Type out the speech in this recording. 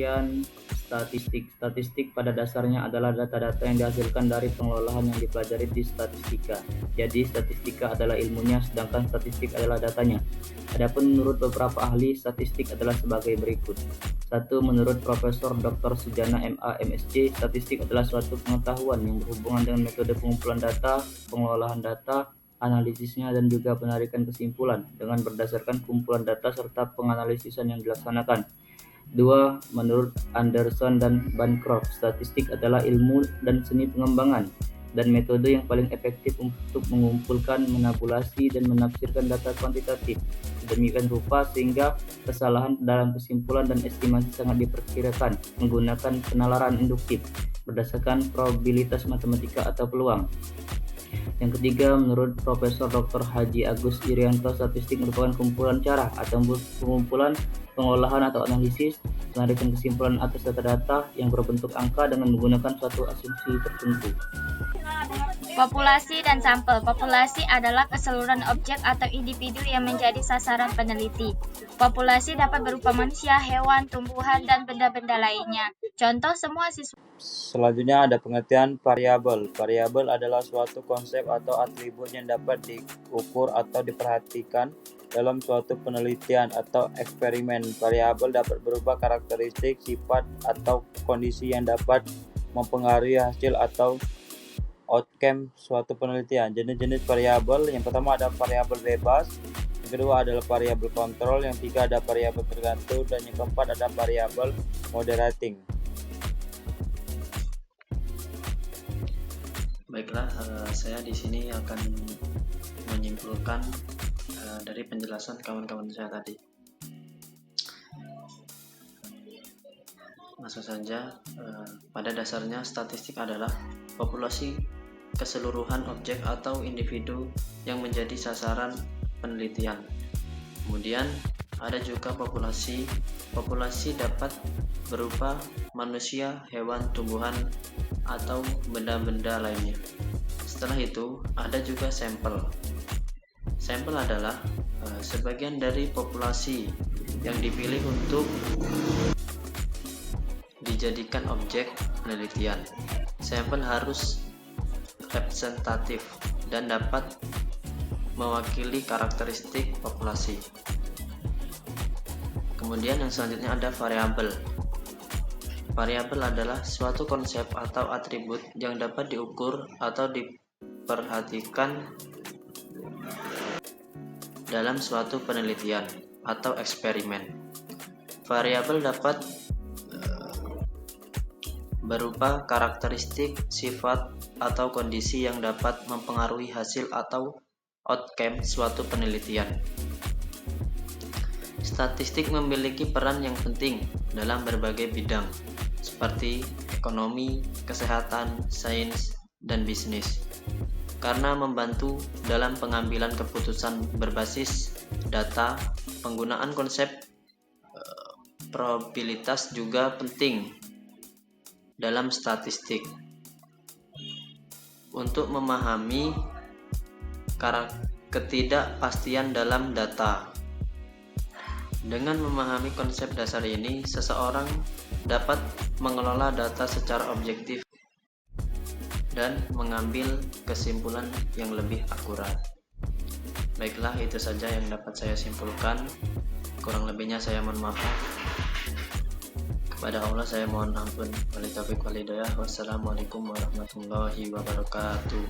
pengertian statistik. Statistik pada dasarnya adalah data-data yang dihasilkan dari pengelolaan yang dipelajari di statistika. Jadi statistika adalah ilmunya, sedangkan statistik adalah datanya. Adapun menurut beberapa ahli, statistik adalah sebagai berikut. 1. Menurut Profesor Dr. Sujana MA MSc, statistik adalah suatu pengetahuan yang berhubungan dengan metode pengumpulan data, pengelolaan data, analisisnya, dan juga penarikan kesimpulan dengan berdasarkan kumpulan data serta penganalisisan yang dilaksanakan. 2. Menurut Anderson dan Bancroft, statistik adalah ilmu dan seni pengembangan dan metode yang paling efektif untuk mengumpulkan, menabulasi, dan menafsirkan data kuantitatif sedemikian rupa sehingga kesalahan dalam kesimpulan dan estimasi sangat diperkirakan menggunakan penalaran induktif berdasarkan probabilitas matematika atau peluang. Yang ketiga, menurut Profesor Dr. Haji Agus Irianto, statistik merupakan kumpulan cara atau pengumpulan, pengolahan atau analisis, penarikan kesimpulan atas data-data yang berbentuk angka dengan menggunakan suatu asumsi tertentu. Populasi dan sampel. Populasi adalah keseluruhan objek atau individu yang menjadi sasaran peneliti. Populasi dapat berupa manusia, hewan, tumbuhan, dan benda-benda lainnya. Contoh semua siswa. Selanjutnya ada pengertian variabel. Variabel adalah suatu konsep atau atribut yang dapat diukur atau diperhatikan dalam suatu penelitian atau eksperimen. Variabel dapat berupa karakteristik, sifat, atau kondisi yang dapat mempengaruhi hasil atau outcome suatu penelitian. Jenis-jenis variabel, yang pertama ada variabel bebas, yang kedua adalah variabel kontrol, yang ketiga ada variabel tergantung, dan yang keempat ada variabel moderating. Baiklah, saya di sini akan menyimpulkan dari penjelasan kawan-kawan saya tadi. Langsung saja, pada dasarnya statistik adalah populasi keseluruhan objek atau individu yang menjadi sasaran penelitian. Kemudian ada juga populasi. Populasi dapat berupa manusia, hewan, tumbuhan, atau benda-benda lainnya. Setelah itu ada juga sampel. Sampel adalah sebagian dari populasi yang dipilih untuk dijadikan objek penelitian. Sampel harus representatif dan dapat mewakili karakteristik populasi. Kemudian yang selanjutnya ada variabel. Variabel adalah suatu konsep atau atribut yang dapat diukur atau diperhatikan dalam suatu penelitian atau eksperimen. Variabel dapat berupa karakteristik, sifat, atau kondisi yang dapat mempengaruhi hasil atau outcome suatu penelitian. Statistik memiliki peran yang penting dalam berbagai bidang, seperti ekonomi, kesehatan, sains, dan bisnis, karena membantu dalam pengambilan keputusan berbasis data. Penggunaan konsep probabilitas juga penting dalam statistik untuk memahami ketidakpastian dalam data. Dengan memahami konsep dasar ini, seseorang dapat mengelola data secara objektif dan mengambil kesimpulan yang lebih akurat. Baiklah, itu saja yang dapat saya simpulkan. Kurang lebihnya saya mohon maaf. Kepada Allah saya mohon ampun. Wali taufiq wal hidayah. Wassalamualaikum warahmatullahi wabarakatuh.